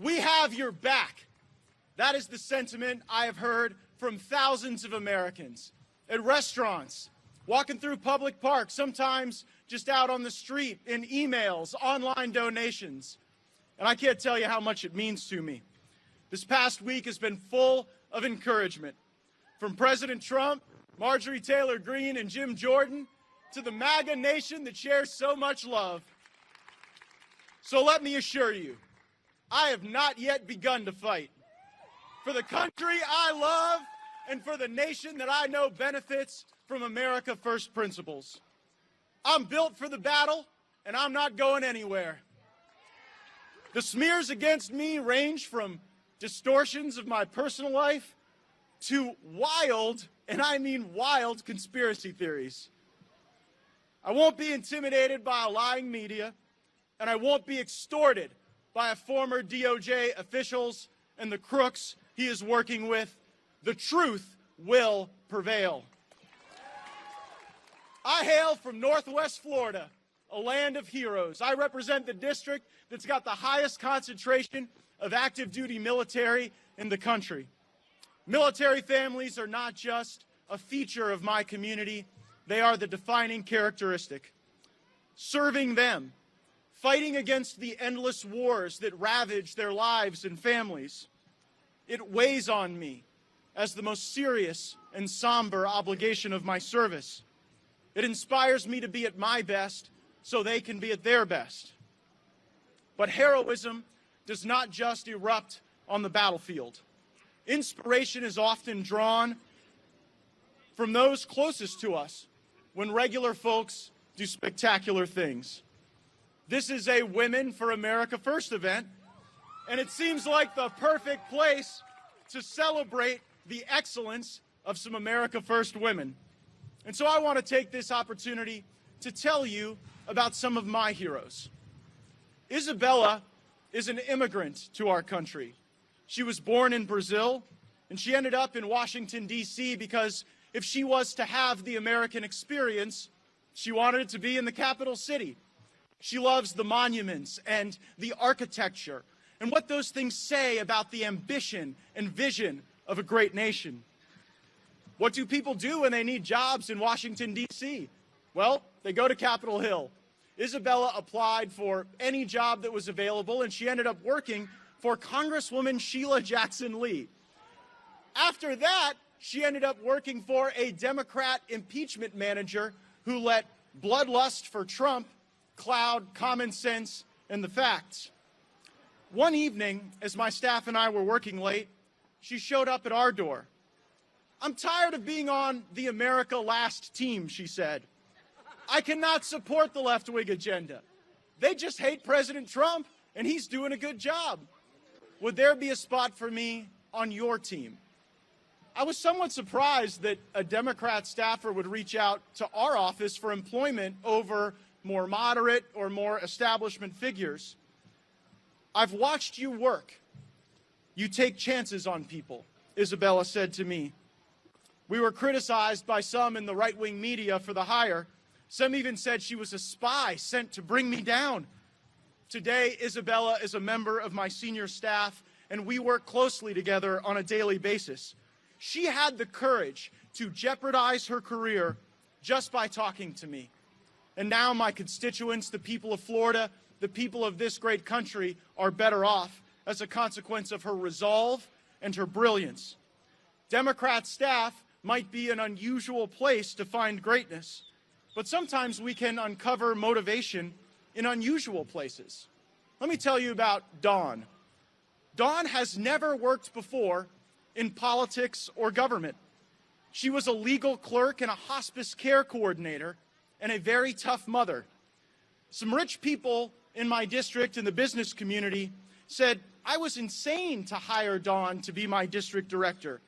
We have your back. That is the sentiment I have heard from thousands of Americans at restaurants, walking through public parks, sometimes just out on the street, in emails, online donations. And I can't tell you how much it means to me. This past week has been full of encouragement. From President Trump, Marjorie Taylor Greene, and Jim Jordan, to the MAGA nation that shares so much love. So let me assure you, I have not yet begun to fight. For the country I love and for the nation that I know benefits from America First principles. I'm built for the battle, and I'm not going anywhere. The smears against me range from distortions of my personal life to wild, and I mean wild, conspiracy theories. I won't be intimidated by a lying media, and I won't be extorted by a former DOJ officials and the crooks he is working with. The truth will prevail. I hail from Northwest Florida, a land of heroes. I represent the district that's got the highest concentration of active duty military in the country. Military families are not just a feature of my community, they are the defining characteristic. Serving them, fighting against the endless wars that ravage their lives and families, it weighs on me as the most serious and somber obligation of my service. It inspires me to be at my best so they can be at their best. But heroism does not just erupt on the battlefield. Inspiration is often drawn from those closest to us when regular folks do spectacular things. This is a Women for America First event, and it seems like the perfect place to celebrate the excellence of some America First women. And so I want to take this opportunity to tell you about some of my heroes. Isabella is an immigrant to our country. She was born in Brazil, and she ended up in Washington, D.C. because if she was to have the American experience, she wanted it to be in the capital city. She loves the monuments and the architecture and what those things say about the ambition and vision of a great nation. What do people do when they need jobs in Washington, D.C.? Well, they go to Capitol Hill. Isabella applied for any job that was available, and she ended up working for Congresswoman Sheila Jackson Lee. After that, she ended up working for a Democrat impeachment manager who let bloodlust for Trump cloud common sense and the facts. One evening, as my staff and I were working late, she showed up at our door. "I'm tired of being on the America Last team," she said. "I cannot support the left-wing agenda. They just hate President Trump, and he's doing a good job. Would there be a spot for me on your team?" I was somewhat surprised that a Democrat staffer would reach out to our office for employment over more moderate or more establishment figures. "I've watched you work. You take chances on people," Isabella said to me. We were criticized by some in the right-wing media for the hire. Some even said she was a spy sent to bring me down. Today, Isabella is a member of my senior staff, and we work closely together on a daily basis. She had the courage to jeopardize her career just by talking to me. And now my constituents, the people of Florida, the people of this great country, are better off as a consequence of her resolve and her brilliance. Democrat staff might be an unusual place to find greatness, but sometimes we can uncover motivation in unusual places. Let me tell you about Dawn. Dawn has never worked before in politics or government. She was a legal clerk and a hospice care coordinator and a very tough mother. Some rich people in my district and the business community said I was insane to hire Dawn to be my district director,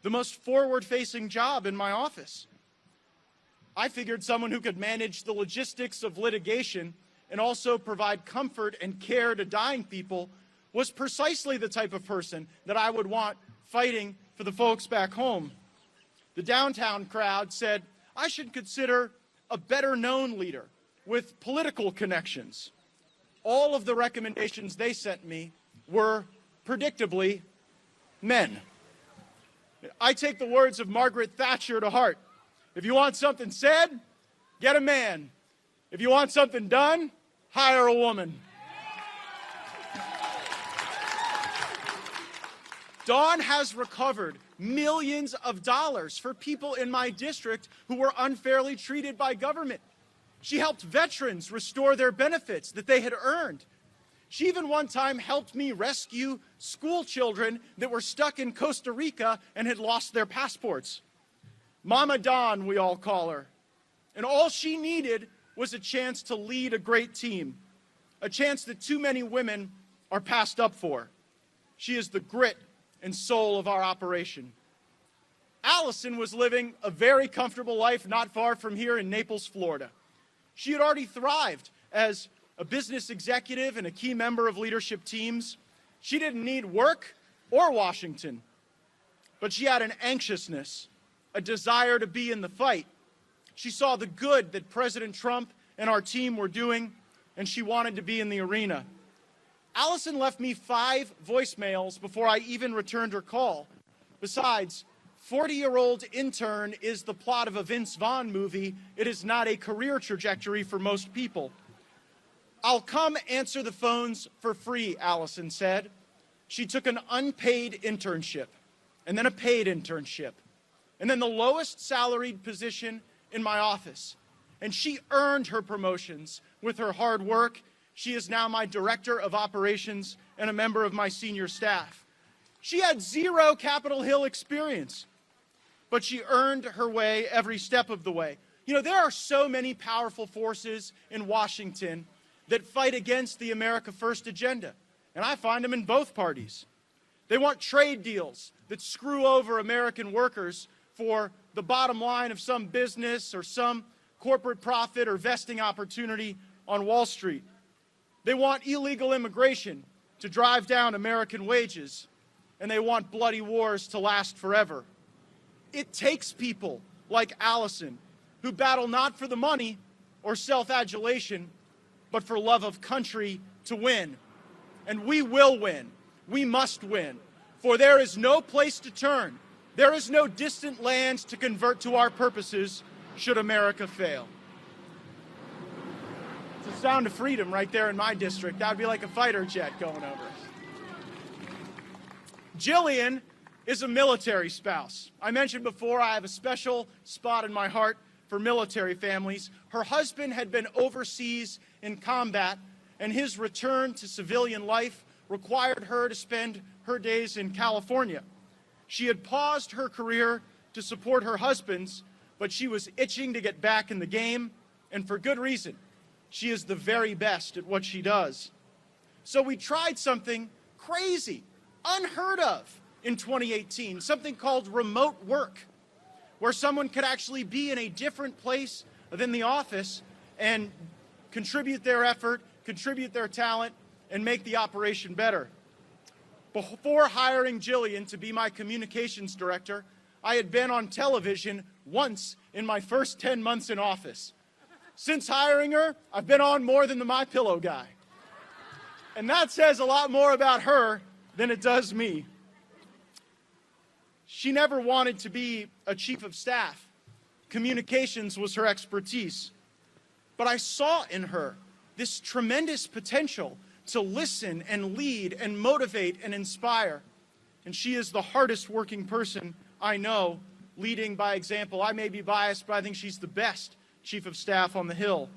the most forward-facing job in my office. I figured someone who could manage the logistics of litigation and also provide comfort and care to dying people was precisely the type of person that I would want fighting for the folks back home. The downtown crowd said I should consider a better-known leader with political connections. All of the recommendations they sent me were predictably, men. I take the words of Margaret Thatcher to heart. If you want something said, get a man. If you want something done, hire a woman. Dawn has recovered millions of dollars for people in my district who were unfairly treated by government. She helped veterans restore their benefits that they had earned. She even one time helped me rescue school children that were stuck in Costa Rica and had lost their passports. Mama Dawn, we all call her. And all she needed was a chance to lead a great team, a chance that too many women are passed up for. She is the grit and soul of our operation. Allison was living a very comfortable life not far from here in Naples, Florida. She had already thrived as a business executive and a key member of leadership teams. She didn't need work or Washington, but she had an anxiousness, a desire to be in the fight. She saw the good that President Trump and our team were doing, and she wanted to be in the arena. Allison left me 5 voicemails before I even returned her call. Besides, 40-year-old intern is the plot of a Vince Vaughn movie. It is not a career trajectory for most people. I'll come answer the phones for free, Allison said. She took an unpaid internship, and then a paid internship, and then the lowest salaried position in my office. And she earned her promotions with her hard work. She is now my director of operations and a member of my senior staff. She had 0 Capitol Hill experience, but she earned her way every step of the way. You know, there are so many powerful forces in Washington that fight against the America First agenda, and I find them in both parties. They want trade deals that screw over American workers for the bottom line of some business or some corporate profit or vesting opportunity on Wall Street. They want illegal immigration to drive down American wages, and they want bloody wars to last forever. It takes people like Allison who battle not for the money or self-adulation, but for love of country to win. And we will win. We must win. For there is no place to turn. There is no distant land to convert to our purposes should America fail. It's the sound of freedom right there in my district. That would be like a fighter jet going over. Jillian is a military spouse. I mentioned before I have a special spot in my heart for military families. Her husband had been overseas in combat, and his return to civilian life required her to spend her days in California. She had paused her career to support her husband's, but she was itching to get back in the game, and for good reason. She is the very best at what she does. So we tried something crazy, unheard of in 2018, something called remote work, where someone could actually be in a different place than the office and contribute their effort, contribute their talent, and make the operation better. Before hiring Jillian to be my communications director, I had been on television once in my first 10 months in office. Since hiring her, I've been on more than the MyPillow guy. And that says a lot more about her than it does me. She never wanted to be a chief of staff. Communications was her expertise. But I saw in her this tremendous potential to listen and lead and motivate and inspire. And she is the hardest working person I know, leading by example. I may be biased, but I think she's the best chief of staff on the Hill.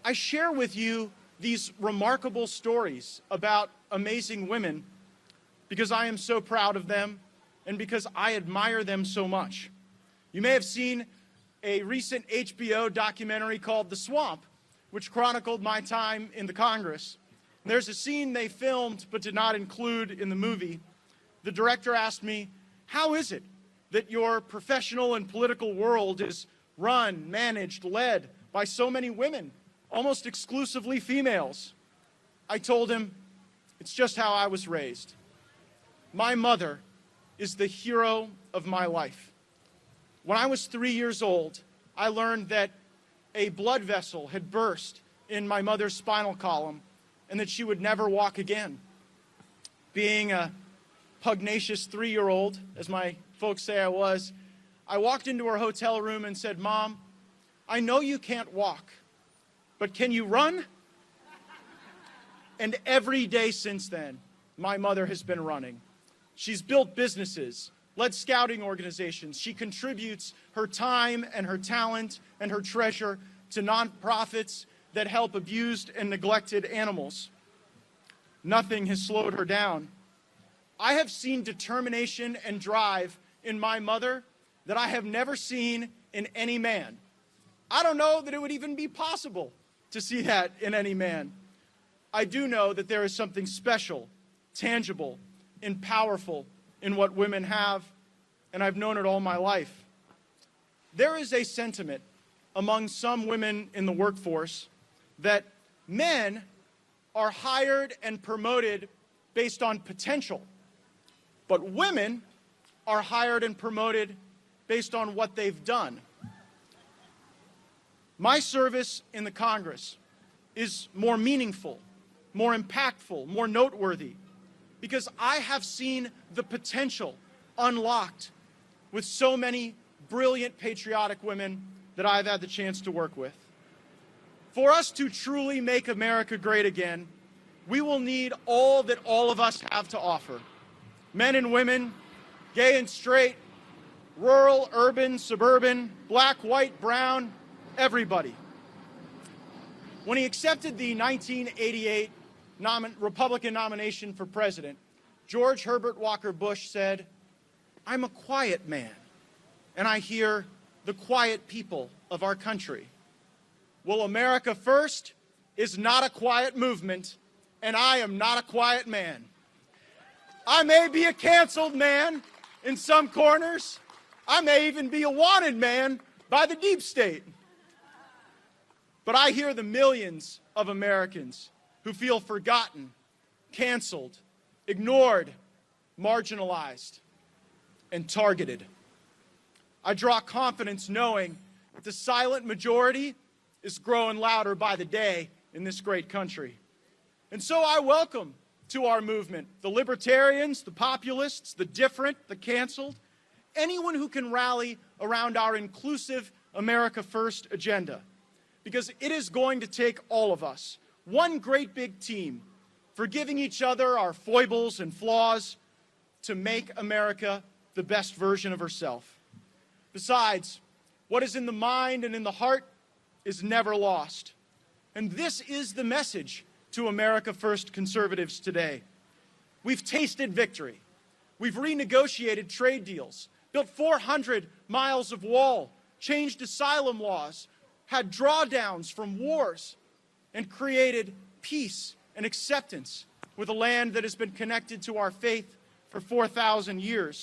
I share with you these remarkable stories about amazing women because I am so proud of them and because I admire them so much. You may have seen a recent HBO documentary called The Swamp, which chronicled my time in the Congress. There's a scene they filmed but did not include in the movie. The director asked me, how is it that your professional and political world is run, managed, led by so many women, almost exclusively females? I told him, it's just how I was raised. My mother is the hero of my life. When I was 3 years old, I learned that a blood vessel had burst in my mother's spinal column and that she would never walk again. being a pugnacious 3-year-old, as my folks say I was, I walked into her hotel room and said, "Mom, I know you can't walk, but can you run?" And every day since then, my mother has been running. She's built businesses, led scouting organizations. She contributes her time and her talent and her treasure to nonprofits that help abused and neglected animals. Nothing has slowed her down. I have seen determination and drive in my mother that I have never seen in any man. I don't know that it would even be possible to see that in any man. I do know that there is something special, tangible, and powerful in what women have, and I've known it all my life. There is a sentiment among some women in the workforce that men are hired and promoted based on potential, but women are hired and promoted based on what they've done. My service in the Congress is more meaningful, more impactful, more noteworthy, because I have seen the potential unlocked with so many brilliant, patriotic women that I've had the chance to work with. For us to truly make America great again, we will need all that all of us have to offer. Men and women, gay and straight, rural, urban, suburban, black, white, brown, everybody. When he accepted the 1988 Republican nomination for president, George Herbert Walker Bush said, "I'm a quiet man, and I hear the quiet people of our country." Well, America First is not a quiet movement, and I am not a quiet man. I may be a canceled man in some corners. I may even be a wanted man by the deep state. But I hear the millions of Americans who feel forgotten, canceled, ignored, marginalized, and targeted. I draw confidence knowing that the silent majority is growing louder by the day in this great country. And so I welcome to our movement the libertarians, the populists, the different, the canceled, anyone who can rally around our inclusive America First agenda. Because it is going to take all of us, one great big team, forgiving each other our foibles and flaws to make America the best version of herself. Besides, what is in the mind and in the heart is never lost. And this is the message to America First conservatives today. We've tasted victory. We've renegotiated trade deals, built 400 miles of wall, changed asylum laws, had drawdowns from wars, and created peace and acceptance with a land that has been connected to our faith for 4,000 years.